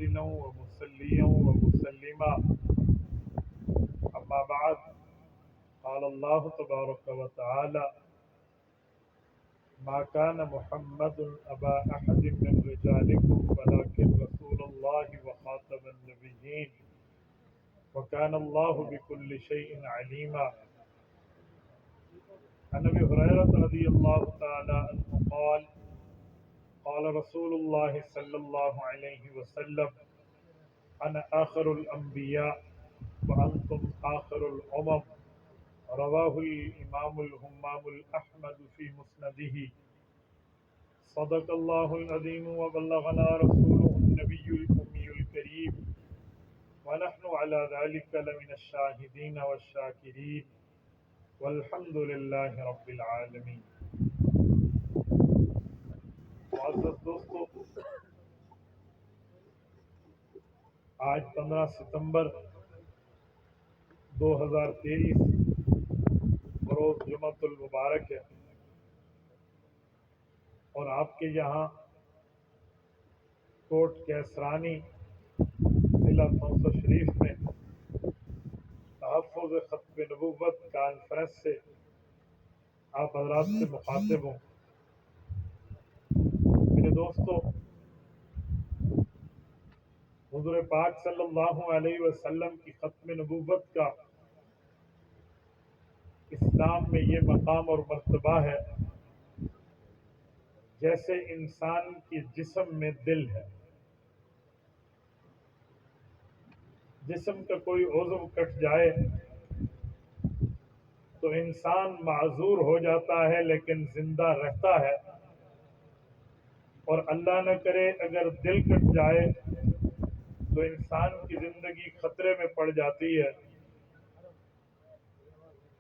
منزلا ومصليا ومسلما أما بعد قال الله تبارك وتعالى ما كان محمد أبا أحد من رجالكم ولكن رسول الله وخاتم النبيين وكان الله بكل شيء عليما. عن أبي هريرة رضي الله تعالى عنه قال قال رسول الله صلى الله عليه وسلم أنا آخر الأنبياء وأنتم آخر الأمم. رواه الإمام الهمام الأحمد في مسنده. صدق الله العظيم وبلغنا رسوله النبي الأمي الكريم ونحن على ذلك لمن الشاهدين والشاكرين والحمد لله رب العالمين. معزز دوستو، آج 15 ستمبر 2023 بروز جمعۃ المبارک ہے اور آپ کے یہاں کوٹ کیسرانی ضلع تونس شریف میں تحفظ ختم نبوت کانفرنس سے آپ حضرات سے مخاطب ہوں. میرے دوستو، حضور پاک صلی اللہ علیہ وسلم کی ختم نبوت کا اسلام میں یہ مقام اور مرتبہ ہے جیسے انسان کے جسم میں دل ہے. جسم کا کوئی عضو کٹ جائے تو انسان معذور ہو جاتا ہے لیکن زندہ رہتا ہے، اور اللہ نہ کرے اگر دل کٹ جائے تو انسان کی زندگی خطرے میں پڑ جاتی ہے.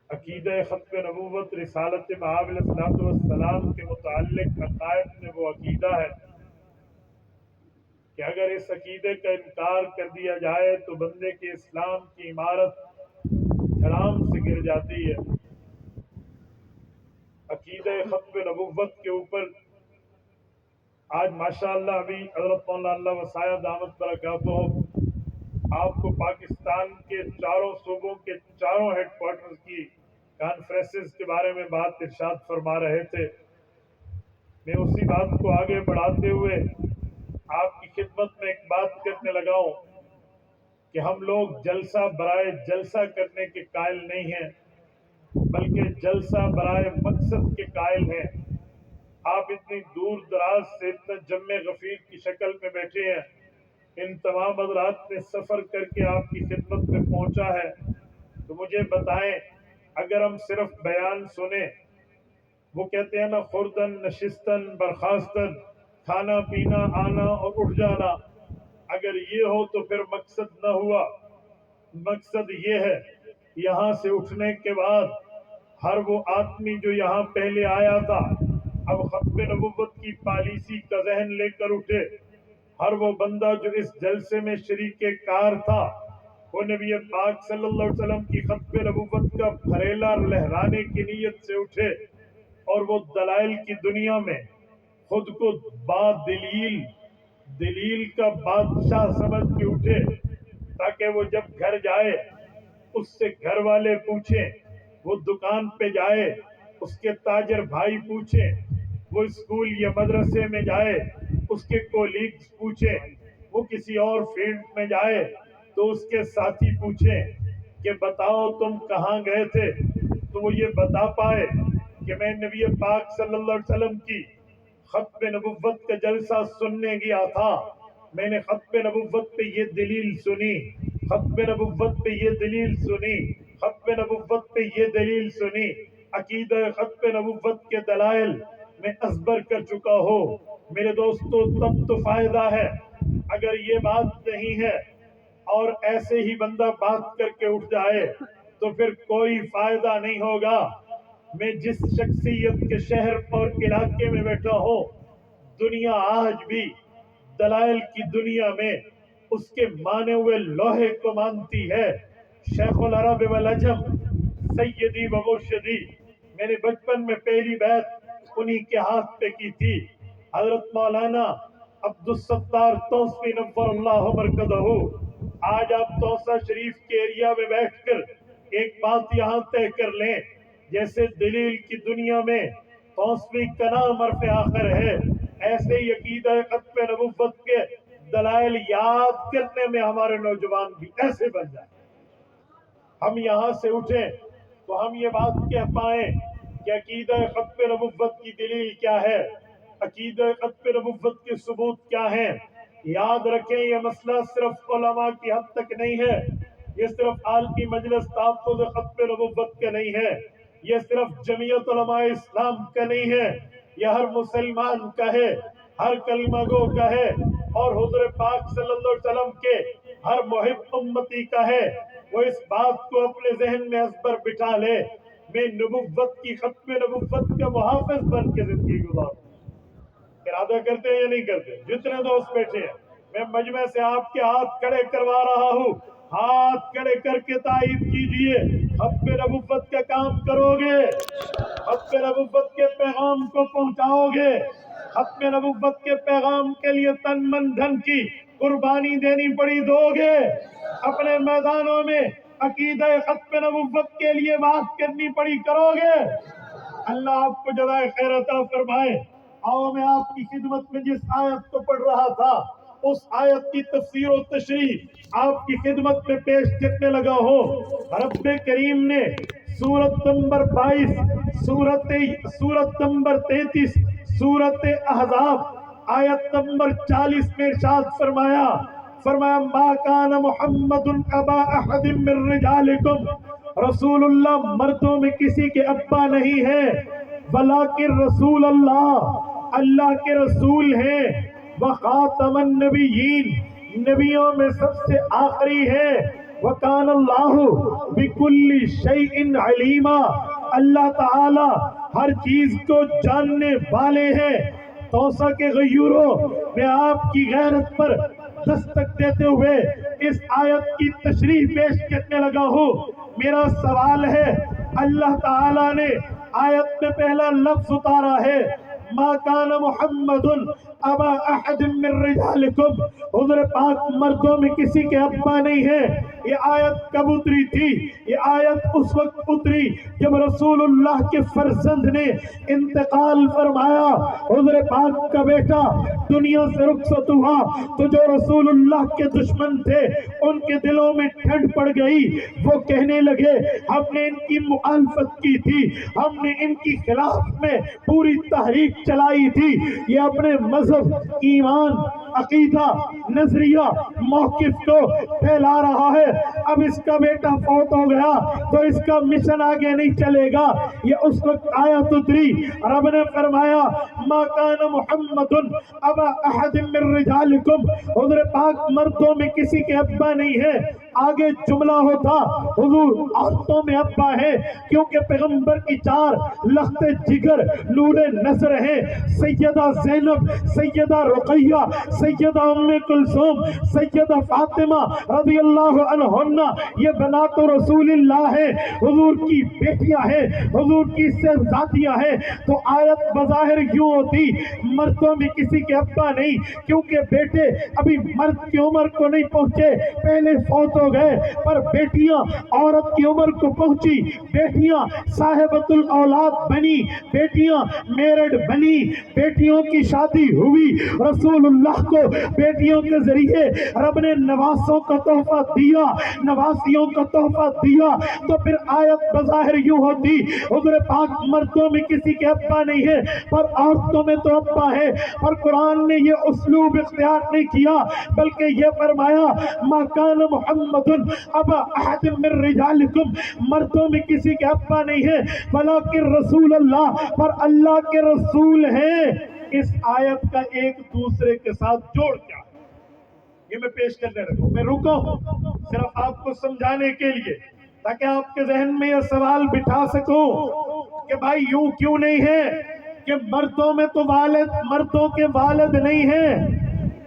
عقیدہ ختم نبوت رسالت مآب علیہ الصلوۃ والسلام کے متعلق عقائد میں وہ عقیدہ ہے کہ اگر اس عقیدے کا انکار کر دیا جائے تو بندے کے اسلام کی عمارت دھڑام سے گر جاتی ہے. عقیدہ ختم نبوت کے اوپر آج ماشاءاللہ ابھی حضرت مولانا اللہ وسایہ دامت برکاتہ آپ کو پاکستان کے چاروں صوبوں کے چاروں ہیڈ کوارٹرز کی کانفرنسز کے بارے میں بات ارشاد فرما رہے تھے. میں اسی بات کو آگے بڑھاتے ہوئے آپ کی خدمت میں ایک بات کرنے لگا ہوں کہ ہم لوگ جلسہ برائے جلسہ کرنے کے قائل نہیں ہیں بلکہ جلسہ برائے مقصد کے قائل ہیں. آپ اتنی دور دراز سے اتنا جمع غفیر کی شکل میں بیٹھے ہیں، ان تمام حضرات نے سفر کر کے آپ کی خدمت میں پہنچا ہے، تو مجھے بتائیں اگر ہم صرف بیان سنیں، وہ کہتے ہیں نا خوردن نشستن برخاستن، کھانا پینا آنا اور اٹھ جانا، اگر یہ ہو تو پھر مقصد نہ ہوا. مقصد یہ ہے یہاں سے اٹھنے کے بعد ہر وہ آدمی جو یہاں پہلے آیا تھا اب ختم نبوت کی پالیسی کا ذہن لے کر اٹھے. ہر وہ بندہ جو اس جلسے میں شریک کار تھا وہ نبی پاک صلی اللہ علیہ وسلم کی ختم نبوت کا پھریلا لہرانے کی نیت سے اٹھے اور وہ دلائل کی دنیا میں خود کو دلیل کا بادشاہ سمجھ کے اٹھے تاکہ وہ جب گھر جائے اس سے گھر والے پوچھیں، وہ دکان پہ جائے اس کے تاجر بھائی پوچھیں، وہ اسکول یا مدرسے میں جائے اس کے کولیگز پوچھیں، وہ کسی اور فیلڈ میں جائے تو اس کے ساتھی پوچھیں کہ بتاؤ تم کہاں گئے تھے، تو وہ یہ بتا پائے کہ میں نبی پاک صلی اللہ علیہ وسلم کی ختم نبوت کا جلسہ سننے گیا تھا، میں نے ختم نبوت پہ یہ دلیل سنی، ختم نبوت پہ یہ دلیل سنی، ختم نبوت پہ یہ دلیل سنی. عقیدہ ختم نبوت کے دلائل میں ازبر کر چکا ہو. میرے دوستو تب تو فائدہ ہے. اگر یہ بات نہیں ہے اور ایسے ہی بندہ بات کر کے اٹھ جائے تو پھر کوئی فائدہ نہیں ہوگا. میں جس شخصیت کے شہر اور علاقے میں بیٹھا ہوں، دنیا آج بھی دلائل کی دنیا میں اس کے مانے ہوئے لوہے کو مانتی ہے. شیخ العرب والعجم سیدی و مرشدی، میں نے بچپن میں پہلی بیعت انہی کے ہاتھ پہ کی تھی. حضرت مولانا عبدالستار توسوی نور اللہ مرکزہ، آج آپ توسہ شریف کے ایریا میں بیٹھ کر ایک بات یہاں طے کر لیں، جیسے دلیل کی دنیا میں توسوی کا نام حرف آخر ہے، ایسے ہی عقیدہ ختم نبوت کے دلائل یاد کرنے میں ہمارے نوجوان بھی ایسے بن جائیں۔ ہم یہاں سے اٹھیں تو ہم یہ بات کہہ پائیں کہ عقیدہ ختم نبوت کی دلیل کیا ہے، عقیدہ ختم نبوت کے ثبوت کیا ہیں۔ یاد رکھیں یہ مسئلہ صرف علماء کی حد تک نہیں ہے، یہ صرف عالمی مجلس تحفظ ختم نبوت کا نہیں ہے، یہ صرف جمعیت علماء اسلام کا نہیں ہے، یہ ہر مسلمان کا ہے، ہر کلمہ گو کا ہے، اور حضور پاک صلی اللہ علیہ وسلم کے ہر محب امتی کا ہے۔ وہ اس بات کو اپنے ذہن میں ازبر بٹھا لے، میں نبوت کی ختم نبوت کا محافظ بن کے زندگی گزاروں۔ ارادہ کرتے ہیں یا نہیں کرتے؟ جتنے دوست بیٹھے ہیں میں مجمع سے آپ کے ہاتھ کھڑے کروا رہا ہوں، ہاتھ کھڑے کر کے تائید کیجئے، ختم نبوت کا کام کرو گے، ختم نبوت کے پیغام کو پہنچاؤ گے، ختم نبوت کے پیغام کے لیے تن من دھن کی قربانی دینی پڑی دو گے، اپنے میدانوں میں عقیدہ ختم نبوت کے لیے بات کرنی پڑی کرو گے۔ اللہ آپ کو جزائے خیر عطا فرمائے۔ آؤ میں آپ کی خدمت میں جس آیت کو پڑھ رہا تھا اس آیت کی تفسیر و تشریح آپ کی خدمت میں پیش کرنے لگا ہوں۔ رب کریم نے سورت نمبر 22، سورت نمبر 33، سورت احزاب آیت نمبر 40 میں ارشاد فرمایا ما کان محمد ابا احد من رجالکم، رسول اللہ مردوں میں کسی کے ابا نہیں ہے، ولیکن رسول اللہ کے رسول ہیں، وخاتم النبیین، نبیوں میں سب سے آخری ہے، وکان اللہ بکل شیء علیما، اللہ تعالی ہر چیز کو جاننے والے ہیں۔ توسہ کے غیوروں میں آپ کی غیرت پر دستک دیتے ہوئے اس آیت کی تشریح پیش کرنے لگا ہوں۔ میرا سوال ہے، اللہ تعالیٰ نے آیت میں پہلا لفظ اتارا ہے ما کان محمد ابا احد من رجالکم، حضور پاک مردوں میں کسی کے ابا نہیں ہے۔ یہ آیت کب اتری تھی؟ یہ آیت اس وقت اتری جب رسول اللہ کے فرزند نے انتقال فرمایا، حضور پاک کا بیٹا دنیا سے رخصت ہوا تو جو رسول اللہ کے دشمن تھے ان کے دلوں میں ٹھنڈ پڑ گئی، وہ کہنے لگے ہم نے ان کی مخالفت کی تھی، ہم نے ان کی خلاف میں پوری تحریک چلائی تھی، یہ اپنے مذہب، ایمان، عقیدہ، نظریہ، موقف کو پھیلا رہا ہے، اب اس کا بیٹا فوت ہو گیا تو اس کا مشن آگے نہیں چلے گا۔ یہ اس وقت آیت اتری، رب نے فرمایا ما کان محمد ابا احد من رجالکم، حضور پاک مردوں میں کسی کے ابا نہیں ہے۔ آگے جملہ ہوتا حضور عورتوں میں ابا ہے، کیونکہ پیغمبر کی چار لخت جگر نور نظر ہیں، سیدہ زینب، سیدہ رقیہ، سیدہ ام کلثوم، سیدہ فاطمہ رضی اللہ عنہن، یہ بنات رسول اللہ ہیں، حضور کی بیٹیاں ہیں، حضور کی صہبزادیاں ہیں۔ تو آیت بظاہر یوں ہوتی مردوں میں کسی کے ابا نہیں، کیونکہ بیٹے ابھی مرد کی عمر کو نہیں پہنچے، پہلے فوت ہو گئے، پر بیٹیاں عورت کی عمر کو پہنچی، بیٹیاں صاحبۃ الاولاد بنی، بیٹیاں میرڈ بنی، بیٹیوں کی شادی ہوئی، رسول اللہ کو بیٹیوں کے ذریعے رب نے نواسوں کا تحفہ دیا، نواسیوں کا تحفہ دیا۔ تو پھر آیت بظاہر یوں ہوتی حضور پاک مردوں میں کسی کے ابا نہیں ہے پر عورتوں میں تو ابا ہے، اور قرآن نے یہ اسلوب اختیار نہیں کیا بلکہ یہ فرمایا ما کان محمد ابا احد من رجالکم، مردوں میں کسی کے ابا نہیں ہے بلکہ رسول اللہ، پر اللہ کے رسول ہیں۔ اس آیت کا ایک دوسرے کے ساتھ جوڑ کیا یہ میں پیش کرنے لگا، میں رکا ہوں صرف آپ کو سمجھانے کے لیے تاکہ آپ کے ذہن میں یہ سوال بٹھا سکوں کہ بھائی یوں کیوں نہیں ہے کہ مردوں میں تو مردوں کے والد نہیں ہیں،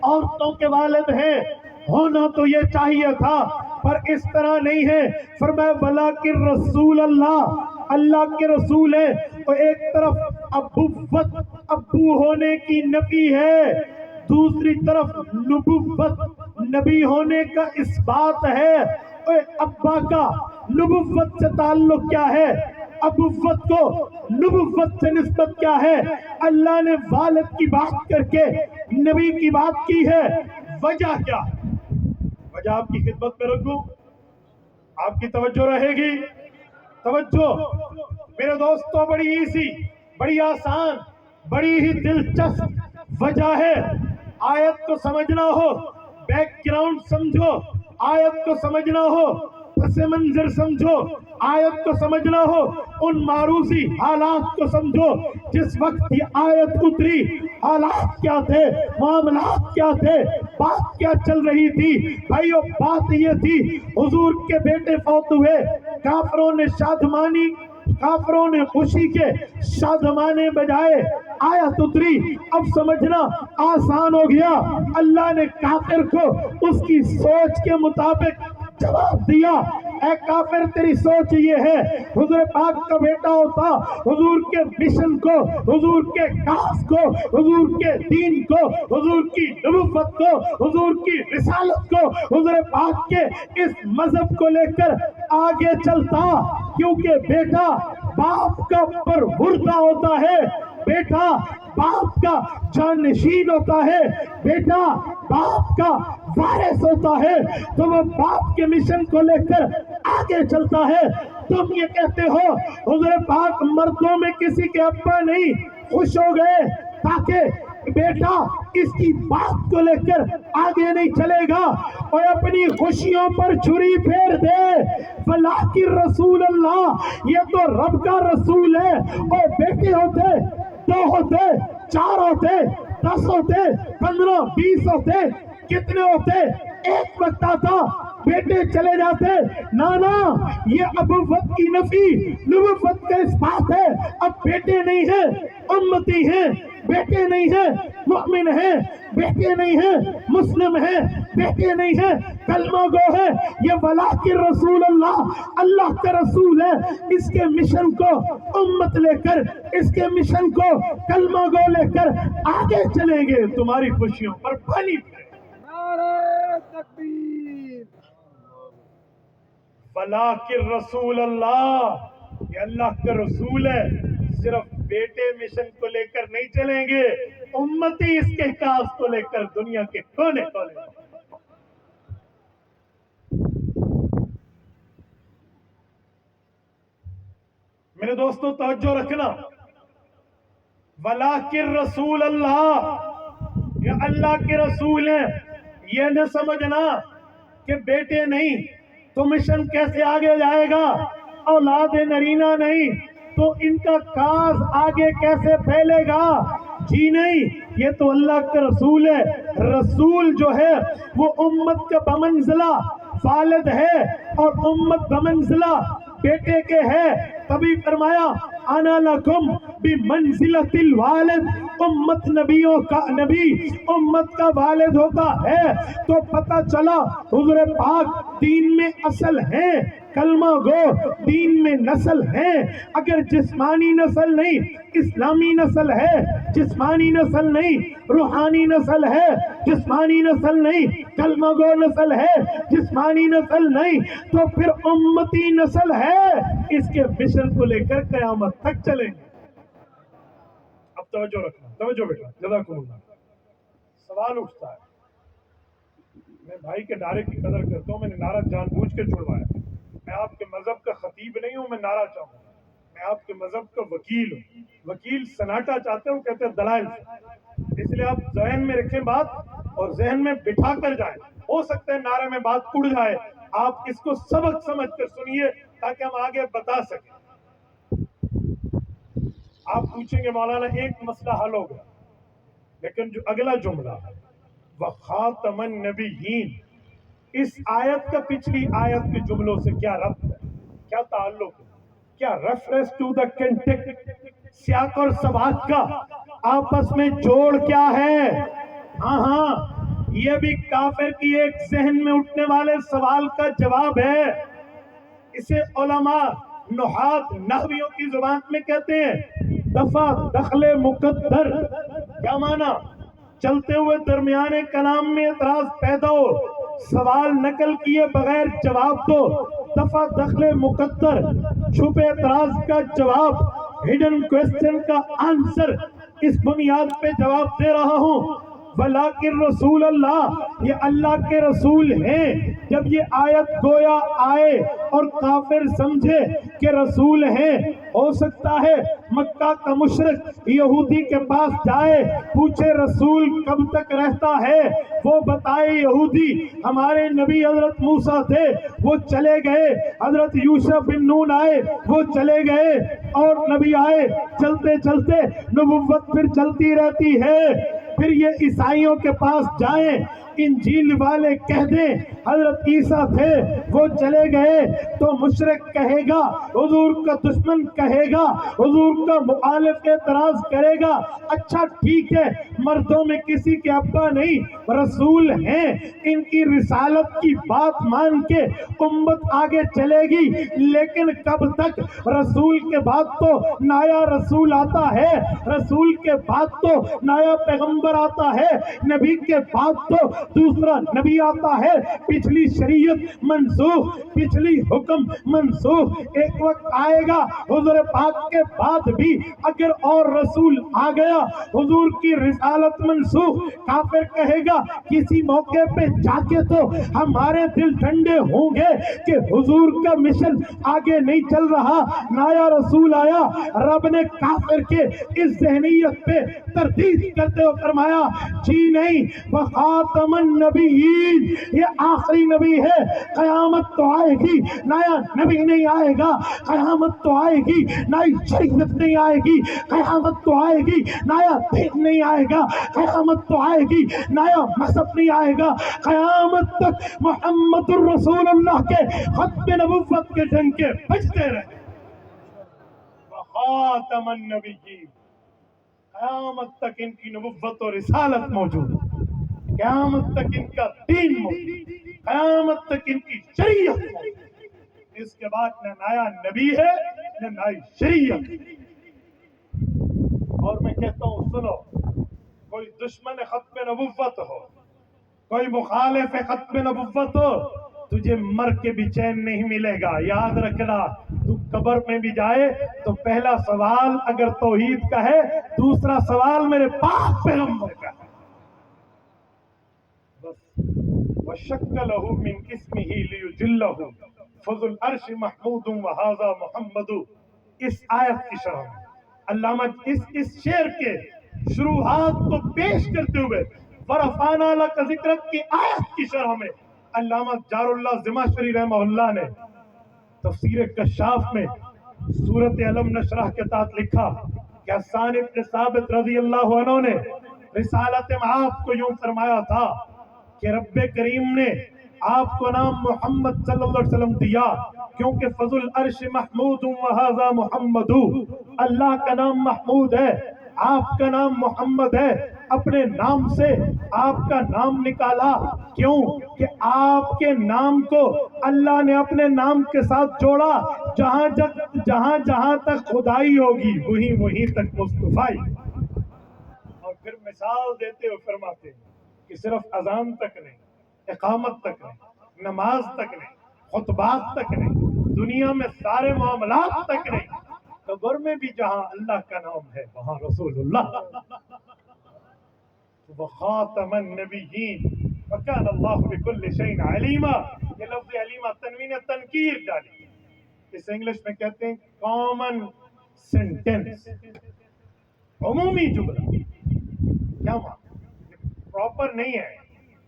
عورتوں کے والد ہیں، ہونا تو یہ چاہیے تھا پر اس طرح نہیں ہے۔ فرمایا ولیکن رسول اللہ کے رسول ہے، تو ایک طرف ابوت ابو ہونے کی نفی ہے، دوسری طرف نبوت نبی ہونے کا اس بات ہے. اے ابا کا نبوت سے تعلق کیا ہے؟ ابوت کو نبوت سے نسبت کیا ہے؟ اللہ نے والد کی بات کر کے نبی کی بات کی ہے. وجہ کیا؟ وجہ آپ کی خدمت میں رکھوں، آپ کی توجہ رہے گی. توجہ میرے دوستوں، بڑی ایزی، بڑی آسان، بڑی ہی دلچسپ وجہ ہے. آیت کو سمجھنا ہو، بیک گراؤنڈ سمجھو، آیت کو سمجھنا ہو، پس منظر سمجھو، آیت کو سمجھنا ہو، ان معروضی حالات کو سمجھو. جس وقت یہ آیت اتری حالات کیا تھے، معاملات کیا تھے، بات کیا چل رہی تھی بھائیو؟ بات یہ تھی حضور کے بیٹے فوت ہوئے، کافروں نے شادمانی، کافروں نے خوشی کے شادمانے بجائے. آیت اتری، اب سمجھنا آسان ہو گیا. اللہ نے کافر کو اس کی سوچ کے مطابق جواب دیا. اے کافر، تیری سوچ یہ ہے حضور پاک کا بیٹا ہوتا، حضور کے مشن کو، حضور کے کاس کو، حضور کے دین کو، حضور کی نبوت کو، حضور کی رسالت کو، حضور پاک کے اس مذہب کو لے کر آگے چلتا. کیونکہ بیٹا باپ کا پروردہ ہوتا ہے، بیٹا باپ کا جانشین ہوتا ہے، بیٹا باپ کا وارث ہوتا ہے، تو وہ باپ کے مشن کو لے کر آگے چلتا ہے. تم یہ کہتے ہو حضور پاک مردوں میں کسی کے ابا نہیں، خوش ہو گئے تاکہ بیٹا اس کی بات کو لے کر آگے نہیں چلے گا اور اپنی خوشیوں پر چھری پھیر دے. ولیکن رسول اللہ، یہ تو رب کا رسول ہے. اور بیٹے ہوتے 2 ہوتے، 4 ہوتے، 10 ہوتے، 15، 20 ہوتے، کتنے ہوتے، ایک وقت آتا بیٹے چلے جاتے. نانا، یہ ابوت کی نفی نبوت کا اس بات ہے. اب بیٹے نہیں ہیں، امتی ہیں، بیٹے نہیں ہیں، مؤمن ہیں، بیٹے نہیں ہیں، مسلم ہیں، بیٹے نہیں ہیں، کلمہ گو ہے. یہ ولیکن رسول اللہ، اللہ کا رسول ہے. اس کے مشن کو امت لے کر، اس کے مشن کو کلمہ گو لے کر آگے چلیں گے. تمہاری خوشیوں پر پانی پھرے. نعرہ تکبیر. ولیکن رسول اللہ، یہ اللہ کا رسول ہے. صرف بیٹے مشن کو لے کر نہیں چلیں گے، امتی اس کے کاس کو لے کر دنیا کے کونے کونے. میرے دوستو توجہ رکھنا، ولیکن رسول اللہ، یہ اللہ کے رسول ہیں. یہ نہ سمجھنا کہ بیٹے نہیں تو مشن کیسے آگے جائے گا، اولاد نرینہ نہیں تو ان کا کاز آگے کیسے پھیلے گا. جی نہیں، یہ تو اللہ کا رسول ہے. رسول جو ہے وہ امت کا بمنزلہ والد ہے اور امت بمنزلہ بیٹے کے ہے. تبھی فرمایا انا لکم بمنزلۃ الوالد. امت نبیوں کا نبی امت کا والد ہوتا ہے. تو پتہ چلا حضور پاک دین میں اصل ہے، کلمہ گو دین میں نسل ہے. اگر جسمانی نسل نہیں، اسلامی نسل ہے. جسمانی نسل نہیں، روحانی نسل ہے. جسمانی نسل نہیں، کلمہ گو نسل ہے. جسمانی نسل نہیں تو پھر امتی نسل ہے. اس کے مشن کو لے کر قیامت تک چلیں گے. اب توجہ رکھنا، توجہ بیٹا، جزاکم اللہ. سوال اٹھتا ہے، میں بھائی کے نعرے کی قدر کرتا ہوں، میں نے نعرہ جان بوجھ کے چھڑوایا. میں آپ کے مذہب کا خطیب نہیں ہوں، میں نعرہ چاہوں، میں آپ کے مذہب کا وکیل ہوں. وکیل سناٹا چاہتے ہیں، وہ کہتے ہیں دلائل. اس لیے آپ ذہن میں رکھیں بات اور ذہن میں بٹھا کر جائیں. ہو سکتا ہے نعرے میں بات اڑ جائے، آپ اس کو سبق سمجھ کر سنیے تاکہ ہم آگے بتا سکیں. آپ پوچھیں گے مولانا ایک مسئلہ حل ہو گیا، لیکن جو اگلا جملہ وخاتم النبیین، اس آیت کا پچھلی آیت کے جملوں سے کیا ربط ہے، کیا تعلق ہے، کیا ریفرنس ٹو دا کنٹیکسٹ، سیاق اور سباق کا آپس میں جوڑ کیا ہے. ہاں یہ بھی کافر کی ایک ذہن میں اٹھنے والے سوال کا جواب ہے. اسے علماء نحات نحویوں کی زبان میں کہتے ہیں دفع دخل مقدر. کیا معنی؟ چلتے ہوئے درمیان کلام میں اعتراض پیدا ہو، سوال نقل کیے بغیر جواب دو، دفع دخل مقدر، چھپے اعتراض کا جواب، ہڈن کوسچن کا آنسر، اس بنیاد پہ جواب دے رہا ہوں۔ ولیکن رسول اللہ، یہ اللہ کے رسول ہیں۔ جب یہ آیت گویا آئے اور کافر سمجھے کہ رسول ہیں، ہو سکتا ہے مکہ کا مشرک یہودی کے پاس جائے، پوچھے رسول کب تک رہتا ہے، وہ بتائے یہودی ہمارے نبی حضرت موسیٰ تھے، وہ چلے گئے، حضرت یوشع بن نون آئے، وہ چلے گئے، اور نبی آئے، چلتے چلتے نبوت پھر چلتی رہتی ہے۔ پھر یہ عیسائیوں کے پاس جائیں، انجیل والے کہہ دیں حضرت عیسیٰ تھے، وہ چلے گئے، تو مشرک کہے گا، حضور کا دشمن کہے گا، حضور کا مخالف اعتراض کرے گا، اچھا ٹھیک ہے، مردوں میں کسی کے ابا نہیں، رسول ہیں، ان کی رسالت کی بات مان کے امت آگے چلے گی، لیکن کب تک؟ رسول کے بعد تو نیا رسول آتا ہے، رسول کے بعد تو نیا پیغمبر آتا ہے، نبی کے بعد تو دوسرا نبی آتا ہے، پچھلی شریعت منسوخ، پچھلی حکم منسوخ، ایک وقت آئے گا حضور پاک کے بعد بھی اگر اور رسول آ گیا، حضور کی رسالت منسوخ، کافر کہے گا کسی موقع پہ جا کے تو ہمارے دل ٹھنڈے ہوں گے کہ حضور کا مشن آگے نہیں چل رہا، نیا رسول آیا۔ رب نے کافر کے اس ذہنیت پہ تردید کرتے ہوئے فرمایا جی نہیں، وخاتم النبیین، یہ آخری نبی ہے، قیامت تو آئے گی، نیا نبی نہیں آئے گا، قیامت تو آئے گی، نئی شریعت نہیں آئے گی، قیامت تو آئے گی، نیا دین نہیں آئے گا، قیامت تو آئے گی، نیا مذہب نہیں آئے گا، قیامت تک محمد الرسول اللہ کے ختم نبوت کے ڈنکے بجتے رہے۔ وخاتم النبیین، قیامت تک ان کی نبوت اور رسالت موجود ہے، قیامت تک ان کا دین موجود ہے، قیامت تک ان کی شریعت موجود ہے۔ اس کے بعد نہ نیا نبی ہے نہ نئی شریعت۔ اور میں کہتا ہوں سنو، کوئی دشمن ختم نبوت ہو، کوئی مخالف ختم نبوت ہو، تجھے مر کے بھی چین نہیں ملے گا۔ یاد رکھنا، تو قبر میں بھی جائے تو پہلا سوال اگر توحید کا ہے، دوسرا سوال میرے پاک پیغمبر کا ہے۔ بس وَشَكَّ لَهُ مِنْ اسْمِهِ لِيُجِلَّهُ فَذُو الْعَرْشِ مَحْمُودٌ وَهَذَا مُحَمَّدٌ۔ اس آیت کی شرح میں علامہ اس شعر کے شروحات کو پیش کرتے ہوئے وَرَفَعْنَا لَكَ ذِكْرَكَ کی آیت کی شرح میں علامہ جار اللہ زمخشری رحمہ اللہ نے تفسیر کشاف میں سورۃ علم نشرح کے تحت لکھا کہ حسان ابن ثابت رضی اللہ عنہ نے رسالت معاف کو یوں فرمایا تھا کہ رب کریم نے آپ کو نام محمد صلی اللہ علیہ وسلم دیا کیونکہ فضل العرش محمود وہذا محمد، اللہ کا نام محمود ہے، آپ کا نام محمد ہے، اپنے نام سے آپ کا نام نکالا، کیوں کہ آپ کے نام کو اللہ نے اپنے نام کے ساتھ جوڑا، جہاں تک خدائی ہوگی وہیں تک مصطفیٰ۔ اور پھر مثال دیتے ہوئے فرماتے ہیں کہ صرف اذان تک نہیں، اقامت تک نہیں، نماز تک نہیں، خطبات تک نہیں، دنیا میں سارے معاملات تک نہیں، قبر میں بھی جہاں اللہ کا نام ہے وہاں رسول اللہ۔ وخاتم النبیین وکان اللہ بکل شیء علیما، یہ لفظ علیما تنوین تنکیر ڈالی، اس انگلش میں کہتے ہیں کامن سینٹینس، عمومی جملہ۔ کیا معنی؟ پراپر نہیں ہے،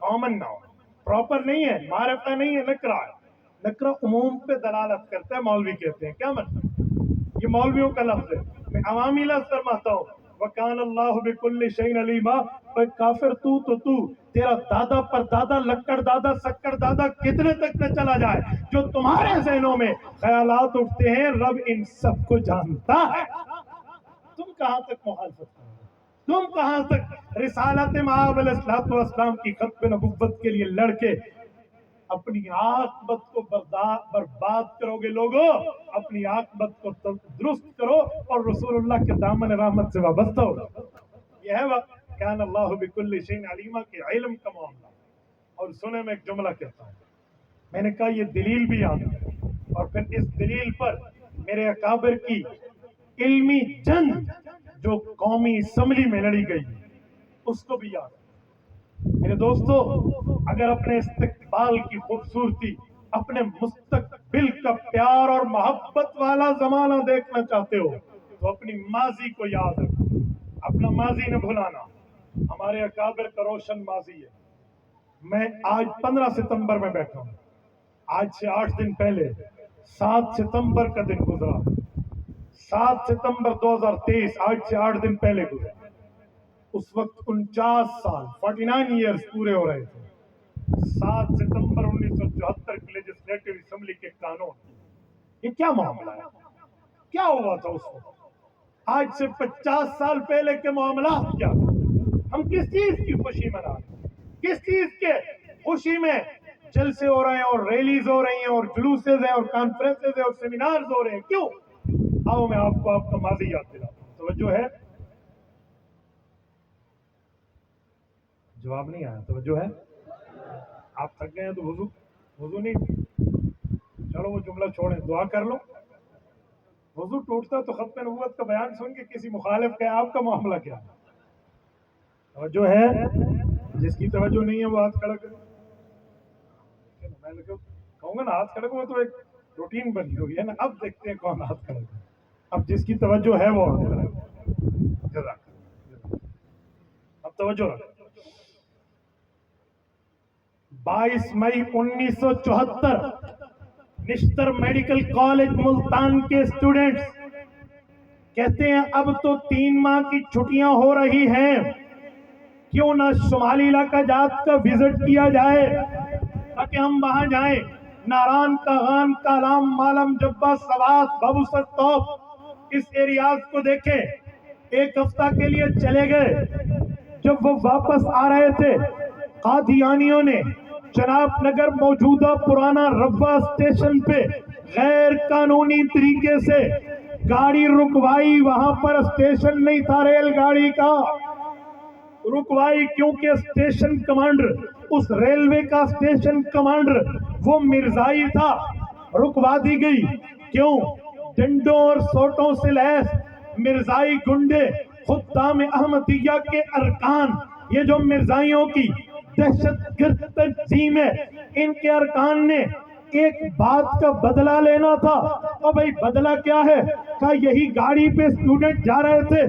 کامن ناؤن پراپر نہیں ہے، معرفہ نہیں ہے، نکرہ ہے، نکرہ عموم پہ دلالت کرتا ہے، مولوی کہتے ہیں۔ کیا مطلب؟ یہ مولویوں کا لفظ ہے، میں عوامی لفظ فرماتا ہوں وَكَانَ اللَّهُ بِكُلِّ شَيْءٍ عَلِيمًا۔ پر کافر تو تیرا دادا پر دادا، لکڑ دادا، سکڑ دادا کتنے تک نہ چلا جائے، جو تمہارے ذہنوں میں خیالات اٹھتے ہیں رب ان سب کو جانتا ہے۔ تم کہاں تک مخالفت کرو گے؟ تم کہاں تک رسالت معاذ علیہ السلام کی ختم نبوت کے لیے لڑ کے اپنی عاقبت کو برباد کرو گے؟ لوگوں، اپنی عاقبت کو درست کرو اور رسول اللہ کے دامن رحمت سے وابستہ ہو۔ یہ ہے کان اللہ بکل شیء علیما کے علم کا معاملہ. اور سنیں میں ایک جملہ کہتا ہوں، میں نے کہا یہ دلیل بھی یاد ہے، اور پھر اس دلیل پر میرے اکابر کی علمی جنگ جو قومی اسمبلی میں لڑی گئی اس کو بھی یاد ہے. میرے دوستو، اگر اپنے استقبال کی خوبصورتی، اپنے مستقبل کا پیار اور محبت والا زمانہ دیکھنا چاہتے ہو تو اپنی ماضی کو یاد رکھو، اپنا ماضی نہ بھلانا. ہمارے اکابر کا روشن ماضی ہے. میں آج 15 ستمبر میں بیٹھا ہوں. آج سے 8 دن پہلے 7 ستمبر کا دن گزرا. 7 ستمبر 2023 آج سے 8 دن پہلے گزرا. اس وقت 49 سال 49 ایئرز پورے ہو رہے تھے. 7 ستمبر 1974 کی لیجسلیٹو اسمبلی کے قانون. یہ کیا معاملہ ہے؟ کیا ہوا تھا اس وقت؟ آج سے 50 سال پہلے کے معاملات کیا تھے؟ ہم کس چیز کی خوشی منا رہے ہیں؟ کس چیز کے خوشی میں جلسے ہو رہے ہیں اور ریلیز ہو رہی ہیں اور جلوسز ہیں اور کانفرنسز ہیں اور سیمینارز ہو رہے ہیں؟ کیوں؟ آؤ میں آپ کو آپ کا ماضی یاد دلاتا ہوں. توجہ ہے؟ جواب نہیں آیا. توجہ ہے؟ آپ تھک گئے ہیں تو وضو نہیں. چلو وہ جملہ چھوڑیں، دعا کر لو. وضو ٹوٹتا تو ختم نبوت کا بیان سن کے کسی مخالف کا آپ کا معاملہ کیا ہے؟ توجہ ہے؟ جس کی توجہ نہیں ہے وہ ہاتھ کھڑا کرے. میں کہوں گا نا ہاتھ کھڑا کرو تو ایک روٹین بنی ہوئی ہے نا. اب دیکھتے ہیں کون ہاتھ کھڑا کرے. اب جس کی توجہ ہے وہ ہاتھ کھڑا کرے. جزاک. اب توجہ رکھ. 22 مئی 1974 نشتر میڈیکل کالج ملتان کے اسٹوڈنٹس کہتے ہیں اب تو 3 ماہ کی چھٹیاں ہو رہی ہیں، کیوں نہ شمالی علاقہ جات کا وزٹ کیا جائے تاکہ ہم وہاں جائیں. ناران کاغان کالام مالم جبا سوات بابو سر توپ اس ایریاز کو دیکھیں. 1 ہفتہ کے لیے چلے گئے. جب وہ واپس آ رہے تھے قادیانیوں نے جناب نگر موجودہ پرانا روا اسٹیشن پہ غیر قانونی طریقے سے گاڑی رکوائی. وہاں پر اسٹیشن نہیں تھا ریل گاڑی کا، رکوائی کیونکہ اسٹیشن کمانڈر، اس ریلوے کا اسٹیشن کمانڈر وہ مرزائی تھا. رکوا دی گئی. کیوں؟ ڈنڈوں اور سوٹوں سے لیس مرزائی گنڈے، خدام احمدیہ کے ارکان، یہ جو مرزائیوں کی دہشت گرد تنظیم ہے، ان کے ارکان نے ایک بات کا بدلہ لینا تھا. اور بھائی بدلہ کیا ہے؟ کہا یہی گاڑی پہ اسٹوڈنٹ جا رہے تھے،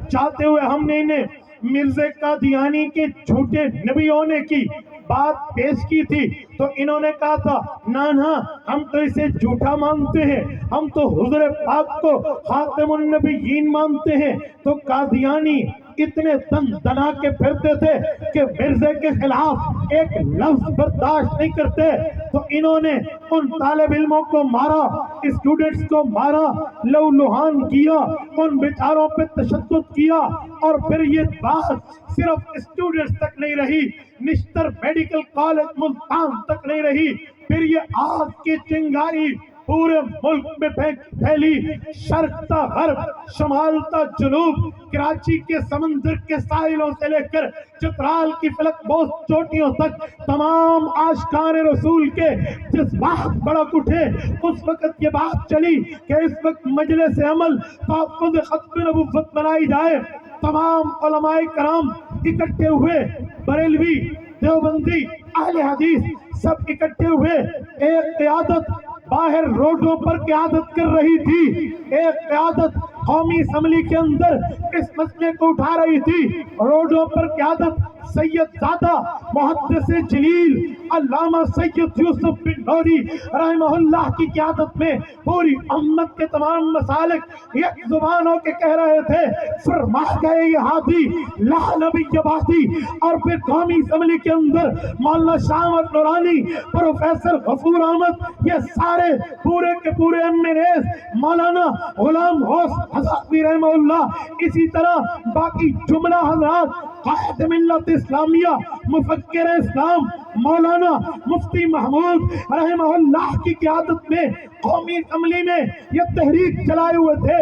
چاہتے ہوئے ہم نے انہیں مرزا قادیانی کے جھوٹے نبی ہونے کی بات پیش کی تھی تو انہوں نے کہا تھا نہ ہم تو اسے جھوٹا مانتے ہیں، ہم تو حضور پاک کو خاتم النبیین مانتے ہیں. تو قادیانی اتنے دن دنا کے پھرتے تھے کہ مرزا کے خلاف ایک لفظ برداشت نہیں کرتے. تو انہوں نے ان طالب علموں کو مارا، اسٹوڈنٹس کو مارا، لو لوہان کیا، ان بیچاروں پہ تشدد کیا. اور پھر یہ بات صرف اسٹوڈنٹس تک نہیں رہی، نشتر میڈیکل کالج ملتان تک نہیں رہی، پھر یہ آگ کی چنگاری پورے ملک میں پھیلی. شرق تا غرب، شمال تا جنوب، کراچی کے سمندر کے ساحلوں سے لے کر چترال کی فلک بوس چوٹیوں تک تمام عاشقان رسول کے جذبات بڑک اٹھے. اس وقت یہ بات چلی کہ اس وقت مجلس عمل تحفظ ختم نبوت بنائی جائے. تمام علماء کرام اکٹھے ہوئے، بریلوی، دیوبندی، اہل حدیث سب اکٹھے ہوئے. ایک قیادت باہر روڈوں پر قیادت کر رہی تھی، ایک قیادت قومی اسمبلی کے اندر اس مسئلے کو اٹھا رہی تھی. روڈوں پر قیادت سید زادہ محدث جلیل علامہ سید یوسف بن نوری رحمہ اللہ کی قیادت میں پوری امت کے تمام مسالک یک زبان ہو کے کہہ رہے تھے فرما گئے یہ ہادی لا نبی بادی. اور پھر قومی اسمبلی کے اندر مولانا شاہ احمد نورانی، پروفیسر غفور احمد، یہ سارے پورے کے پورے MNAs، مولانا غلام غوث حضرت رحمہ اللہ، اسی طرح باقی جملہ حضرات، قائد ملت اسلامیہ، مفکر اسلام مولانا مفتی محمود رحمہ اللہ کی قیادت میں قومی اسمبلی میں یہ تحریک چلائے ہوئے تھے.